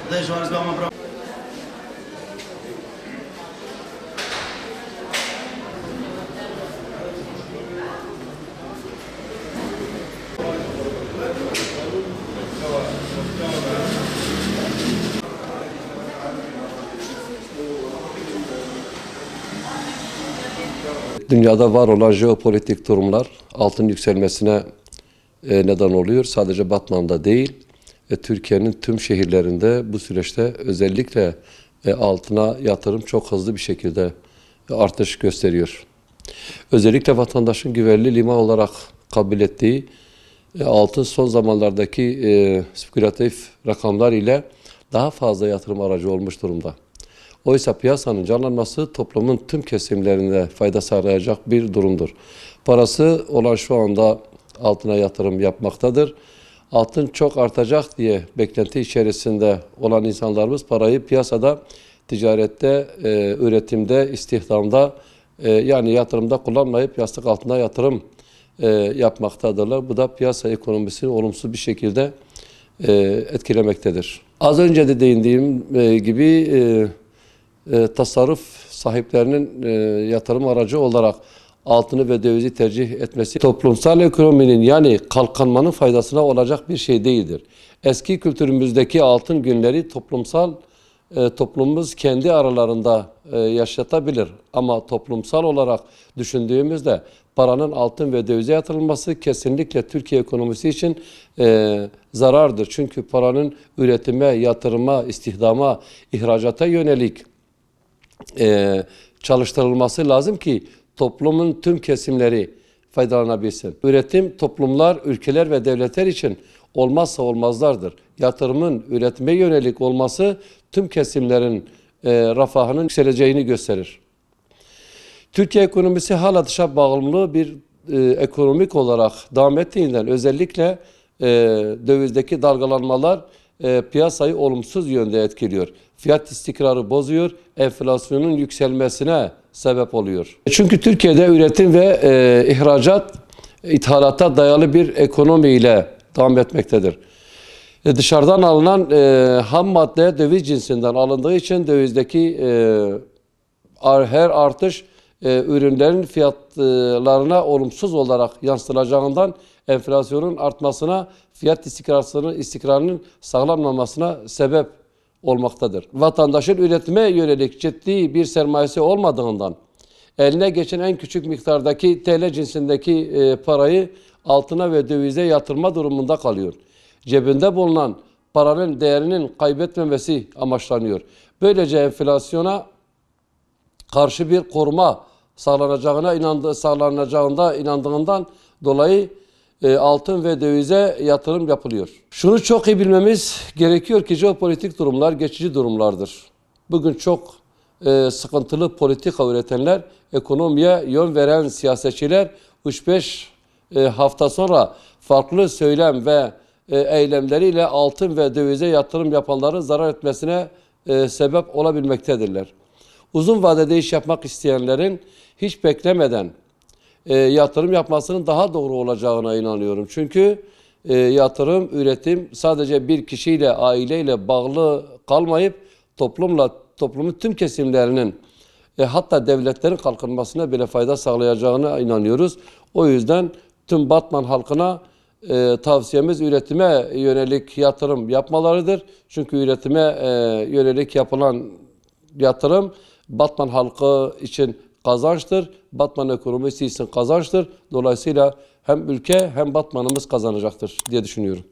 10 horas vai uma prova. Dünyada var olan jeopolitik durumlar altın yükselmesine neden oluyor. Sadece Batman'da değil, Türkiye'nin tüm şehirlerinde bu süreçte özellikle altına yatırım çok hızlı bir şekilde artış gösteriyor. Özellikle vatandaşın güvenli liman olarak kabul ettiği altın son zamanlardaki spekülatif rakamlar ile daha fazla yatırım aracı olmuş durumda. Oysa piyasanın canlanması toplumun tüm kesimlerine fayda sağlayacak bir durumdur. Parası olan şu anda altına yatırım yapmaktadır. Altın çok artacak diye beklenti içerisinde olan insanlarımız parayı piyasada, ticarette, üretimde, istihdamda yani yatırımda kullanmayıp yastık altına yatırım yapmaktadırlar. Bu da piyasa ekonomisini olumsuz bir şekilde etkilemektedir. Az önce de değindiğim gibi tasarruf sahiplerinin yatırım aracı olarak altını ve dövizi tercih etmesi toplumsal ekonominin yani kalkınmanın faydasına olacak bir şey değildir. Eski kültürümüzdeki altın günleri toplumumuz kendi aralarında yaşatabilir. Ama toplumsal olarak düşündüğümüzde paranın altın ve dövize yatırılması kesinlikle Türkiye ekonomisi için zarardır. Çünkü paranın üretime, yatırıma, istihdama, ihracata yönelik çalıştırılması lazım ki toplumun tüm kesimleri faydalanabilsin. Üretim toplumlar, ülkeler ve devletler için olmazsa olmazlardır. Yatırımın üretime yönelik olması tüm kesimlerin refahının yükseleceğini gösterir. Türkiye ekonomisi hala dışa bağımlı bir ekonomik olarak devam ettiğinden özellikle dövizdeki dalgalanmalar piyasayı olumsuz yönde etkiliyor. Fiyat istikrarı bozuyor, enflasyonun yükselmesine sebep oluyor. Çünkü Türkiye'de üretim ve ihracat, ithalata dayalı bir ekonomiyle devam etmektedir. Dışarıdan alınan ham madde döviz cinsinden alındığı için dövizdeki her artış ürünlerin fiyatlarına olumsuz olarak yansıtılacağından enflasyonun artmasına, fiyat istikrarının sağlanmamasına sebep olmaktadır. Vatandaşın üretime yönelik ciddi bir sermayesi olmadığından eline geçen en küçük miktardaki TL cinsindeki parayı altına ve dövize yatırma durumunda kalıyor. Cebinde bulunan paranın değerinin kaybetmemesi amaçlanıyor. Böylece enflasyona karşı bir koruma sağlanacağına inandığından dolayı altın ve dövize yatırım yapılıyor. Şunu çok iyi bilmemiz gerekiyor ki jeopolitik durumlar geçici durumlardır. Bugün çok sıkıntılı politika üretenler, ekonomiye yön veren siyasetçiler 3-5 hafta sonra farklı söylem ve eylemleriyle altın ve dövize yatırım yapanların zarar etmesine sebep olabilmektedirler. Uzun vadede iş yapmak isteyenlerin hiç beklemeden yatırım yapmasının daha doğru olacağına inanıyorum. Çünkü yatırım, üretim sadece bir kişiyle, aileyle bağlı kalmayıp toplumun tüm kesimlerinin hatta devletlerin kalkınmasına bile fayda sağlayacağına inanıyoruz. O yüzden tüm Batman halkına tavsiyemiz üretime yönelik yatırım yapmalarıdır. Çünkü üretime yönelik yapılan yatırım Batman halkı için kazançtır. Batman ekonomisi için kazançtır. Dolayısıyla hem ülke hem Batman'ımız kazanacaktır diye düşünüyorum.